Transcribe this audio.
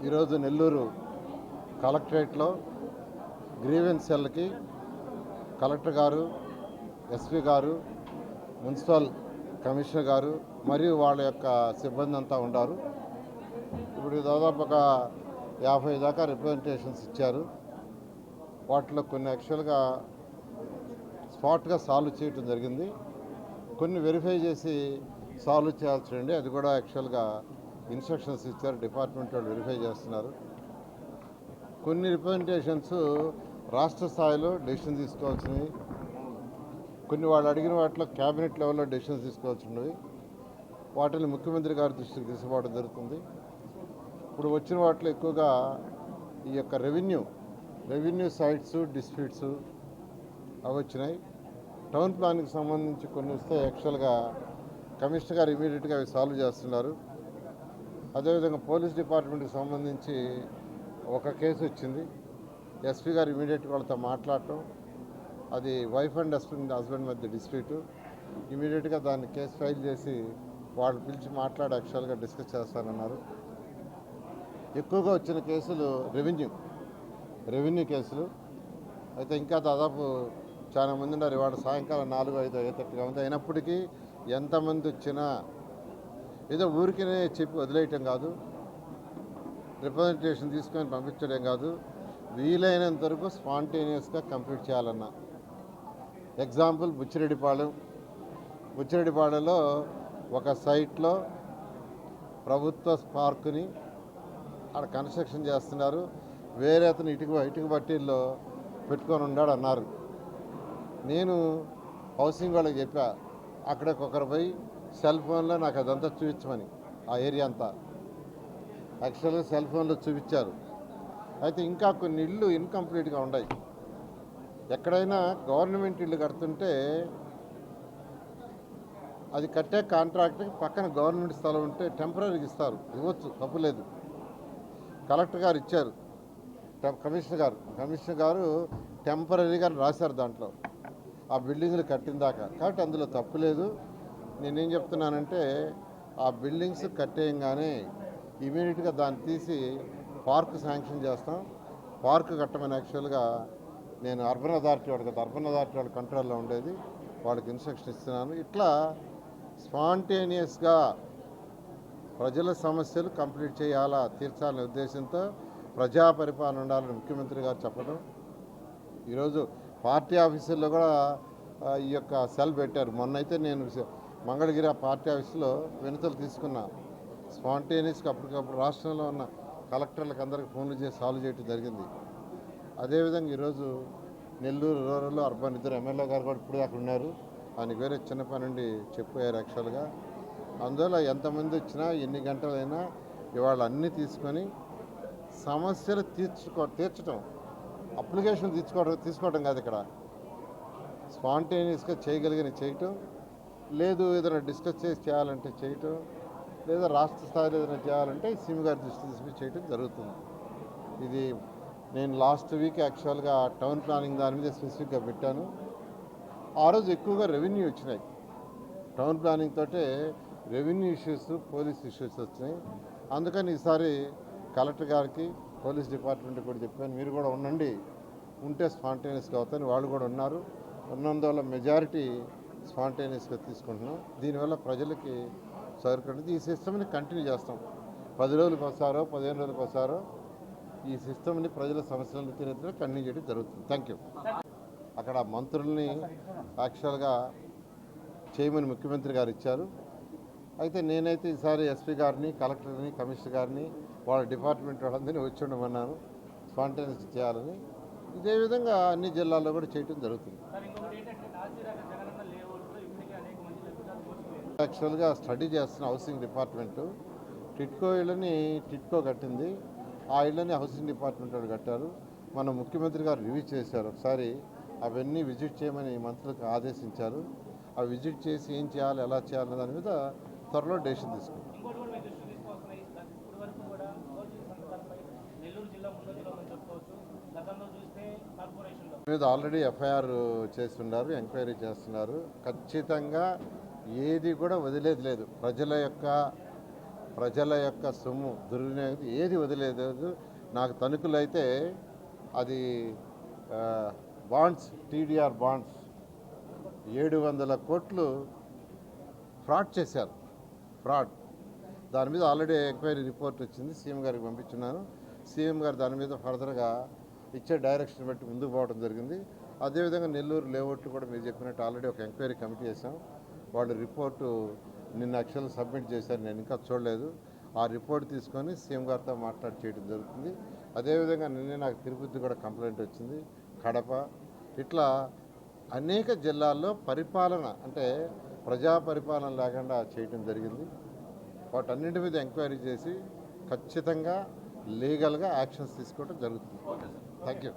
ఈరోజు నెల్లూరు కలెక్టరేట్లో grievance సెల్కి collector గారు, ఎస్పీ గారు, మున్సిపల్ కమిషనర్ గారు మరియు వాళ్ళ యొక్క సిబ్బంది అంతా ఉన్నారు. ఇప్పుడు దాదాపు ఒక 50 దాకా రిప్రజెంటేషన్స్ ఇచ్చారు. వాటిలో కొన్ని యాక్చువల్గా స్పాట్గా సాల్వ్ చేయడం జరిగింది. కొన్ని వెరిఫై చేసి సాల్వ్ చేయాల్సి అది కూడా యాక్చువల్గా ఇన్స్ట్రక్షన్స్ ఇచ్చారు. డిపార్ట్మెంట్ వాళ్ళు వెరిఫై చేస్తున్నారు. కొన్ని రిప్రజెంటేషన్స్ రాష్ట్ర స్థాయిలో డెసిషన్ తీసుకోవాల్సినవి, కొన్ని వాళ్ళు అడిగిన వాటిలో క్యాబినెట్ లెవెల్లో డెసిషన్స్ తీసుకోవాల్సినవి, వాటిని ముఖ్యమంత్రి గారి దృష్టికి తీసుకుపోవడం జరుగుతుంది. ఇప్పుడు వచ్చిన వాటిలో ఎక్కువగా ఈ యొక్క రెవెన్యూ సైట్స్ డిస్ప్యూట్స్ అవి వచ్చినాయి. టౌన్ ప్లాన్కి సంబంధించి కొన్ని వస్తే యాక్చువల్గా కమిషనర్ గారు ఇమీడియట్గా అవి సాల్వ్ చేస్తున్నారు. అదేవిధంగా పోలీస్ డిపార్ట్మెంట్కి సంబంధించి ఒక కేసు వచ్చింది. ఎస్పీ గారు ఇమీడియట్గా వాళ్ళతో మాట్లాడటం, అది వైఫ్ అండ్ హస్బెండ్ మధ్య డిస్ప్యూటు. ఇమీడియట్గా దాన్ని కేసు ఫైల్ చేసి వాళ్ళు పిలిచి మాట్లాడి యాక్చువల్గా డిస్కస్ చేస్తారన్నారు. ఎక్కువగా వచ్చిన కేసులు రెవెన్యూ కేసులు అయితే ఇంకా దాదాపు చాలా మంది ఉన్నారు. ఇవాళ సాయంకాలం 4-5 అయ్యేటట్టుగా ఉంది. అయినప్పటికీ ఎంతమంది వచ్చినా ఏదో ఊరికనే చెప్పి వదిలేయటం కాదు, రిప్రజెంటేషన్ తీసుకొని పంపించడం కాదు, వీలైనంత వరకు స్పాంటేనియస్గా కంప్లీట్ చేయాలన్న. ఎగ్జాంపుల్ బుచ్చిరెడ్డిపాళెంలో ఒక సైట్లో ప్రభుత్వ పార్కుని అక్కడ కన్స్ట్రక్షన్ చేస్తున్నారు. వేరే అతను ఇటుక బట్టీల్లో పెట్టుకొని ఉన్నాడు అన్నారు. నేను హౌసింగ్ వాళ్ళకి చెప్పా, అక్కడికొకరు పోయి సెల్ ఫోన్లో నాకు అదంతా చూపించమని, ఆ ఏరియా అంతా యాక్చువల్గా సెల్ ఫోన్లో చూపించారు. అయితే ఇంకా కొన్ని ఇళ్ళు ఇన్కంప్లీట్గా ఉన్నాయి. ఎక్కడైనా గవర్నమెంట్ ఇల్లు కడుతుంటే అది కట్టే కాంట్రాక్ట్కి పక్కన గవర్నమెంట్ స్థలం ఉంటే టెంపరీగా ఇవ్వచ్చు, తప్పులేదు. కలెక్టర్ గారు ఇచ్చారు, కమిషనర్ గారు టెంపరీగా రాశారు దాంట్లో ఆ బిల్డింగ్లు కట్టిన దాకా. కాబట్టి అందులో తప్పులేదు. నేనేం చెప్తున్నానంటే ఆ బిల్డింగ్స్ కట్టేయంగానే ఇమీడియట్గా దాన్ని తీసి పార్క్ శాంక్షన్ చేస్తాం. పార్క్ కట్టమని యాక్చువల్గా నేను అర్బన్ అథారిటీ వాళ్ళ కంట్రోల్లో ఉండేది, వాళ్ళకి ఇన్స్ట్రక్షన్ ఇస్తున్నాను. ఇట్లా స్పాంటేనియస్గా ప్రజల సమస్యలు కంప్లీట్ చేయాలా, తీర్చాలనే ఉద్దేశంతో ప్రజా పరిపాలన ఉండాలని ముఖ్యమంత్రి గారు చెప్పడం. ఈరోజు పార్టీ ఆఫీసుల్లో కూడా ఈ యొక్క సెల్ పెట్టారు. మొన్నైతే నేను మంగళగిరి పార్టీ ఆఫీసులో వినతులు తీసుకున్నా. స్పాంటేనియస్గా అప్పటికప్పుడు రాష్ట్రంలో ఉన్న కలెక్టర్లకు అందరికీ ఫోన్లు చేసి సాల్వ్ చేయడం జరిగింది. అదేవిధంగా ఈరోజు నెల్లూరు రూరల్ అర్బన్ ఇద్దరు ఎమ్మెల్యే గారు కూడా ఇప్పుడు అక్కడ ఉన్నారు. ఆయనకి వేరే చిన్న పని నుండి చెప్పారు యాక్చువల్గా. అందువల్ల ఎంతమంది వచ్చినా ఎన్ని గంటలైనా ఇవాళ అన్నీ తీసుకొని సమస్యలు తీర్చడం, అప్లికేషన్ తీసుకోవడం కాదు. ఇక్కడ స్పాంటేనియస్గా చేయటం, లేదు ఏదైనా డిస్కస్ చేసి చేయాలంటే చేయటం, లేదా రాష్ట్ర స్థాయిలో ఏదైనా చేయాలంటే సీఎం గారి దృష్టి తీసుకుని చేయటం జరుగుతుంది. ఇది నేను లాస్ట్ వీక్ యాక్చువల్గా టౌన్ ప్లానింగ్ దాని మీద స్పెసిఫిక్గా పెట్టాను. ఆ రోజు ఎక్కువగా రెవెన్యూ వచ్చినాయి. టౌన్ ప్లానింగ్ తోటే రెవెన్యూ ఇష్యూస్, పోలీస్ ఇష్యూస్ వచ్చినాయి. అందుకని ఈసారి కలెక్టర్ గారికి, పోలీస్ డిపార్ట్మెంట్కి కూడా చెప్పాను, మీరు కూడా ఉంటే స్పాంటేనియస్గా అవుతాను. వాళ్ళు కూడా ఉన్నారు. ఉన్నందువల్ల మెజారిటీ స్పాంటేనియస్గా తీసుకుంటున్నాం. దీనివల్ల ప్రజలకి సౌకర్యం. ఈ సిస్టమ్ని కంటిన్యూ చేస్తాం. 10 రోజులకు ఒకసారో 15 రోజులకు ఒకసారో ఈ సిస్టమ్ని ప్రజల సమస్యలను తీరేట్టుగా కంటిన్యూ చేయడం జరుగుతుంది. Thank you. అక్కడ మంత్రుల్ని యాక్చువల్గా చేయమని ముఖ్యమంత్రి గారు ఇచ్చారు. అయితే నేనైతే ఈసారి ఎస్పీ గారిని, కలెక్టర్ని, కమిషనర్ గారిని, వాళ్ళ డిపార్ట్మెంట్ వాళ్ళందరినీ వచ్చి ఉండమన్నాను స్పాంటేనియస్ చేయాలని. ఇదే విధంగా అన్ని జిల్లాల్లో కూడా చేయడం జరుగుతుంది. యాక్చువల్గా స్టడీ చేస్తున్న హౌసింగ్ డిపార్ట్మెంటు టిట్కో ఇళ్ళని టిట్కో కట్టింది. ఆ ఇళ్ళని హౌసింగ్ డిపార్ట్మెంట్ వాళ్ళు కట్టారు. మన ముఖ్యమంత్రి గారు రివ్యూ చేశారు. ఒకసారి అవన్నీ విజిట్ చేయమని మంత్రులకు ఆదేశించారు. అవి విజిట్ చేసి ఏం చేయాలి, ఎలా చేయాలనే దాని మీద త్వరలో డెసిషన్ తీసుకుంటాం. మీద ఆల్రెడీ ఎఫ్ఐఆర్ చేస్తున్నారు, ఎంక్వైరీ చేస్తున్నారు. ఖచ్చితంగా ఏది కూడా వదిలేది లేదు. ప్రజల యొక్క ప్రజల యొక్క సొమ్ము దుర్వినియోగం ఏది వదిలేదు. నాకు తణుకులైతే అది బాండ్స్, టీడీఆర్ బాండ్స్ 700 కోట్లు ఫ్రాడ్ చేశారు. దాని మీద ఆల్రెడీ ఎంక్వైరీ రిపోర్ట్ వచ్చింది, సీఎం గారికి పంపించున్నాను. సీఎం గారు దాని మీద ఫర్దర్గా ఇచ్చే డైరెక్షన్ బట్టి ముందుకు పోవడం జరిగింది. అదేవిధంగా నెల్లూరు లేఅవుట్లు కూడా మీరు చెప్పినట్టు ఆల్రెడీ ఒక ఎంక్వైరీ కమిటీ చేశాం. వాళ్ళు రిపోర్టు నిన్న యాక్చువల్ సబ్మిట్ చేశారు, నేను ఇంకా చూడలేదు. ఆ రిపోర్ట్ తీసుకొని సీఎం గారితో మాట్లాడి చేయడం జరుగుతుంది. అదేవిధంగా నిన్నే నాకు తిరుపతి కూడా కంప్లైంట్ వచ్చింది, కడప, ఇట్లా అనేక జిల్లాల్లో పరిపాలన అంటే ప్రజా పరిపాలన లేకుండా చేయడం జరిగింది. వాటన్నింటి మీద ఎంక్వైరీ చేసి ఖచ్చితంగా లీగల్గా యాక్షన్స్ తీసుకోవడం జరుగుతుంది. Thank you.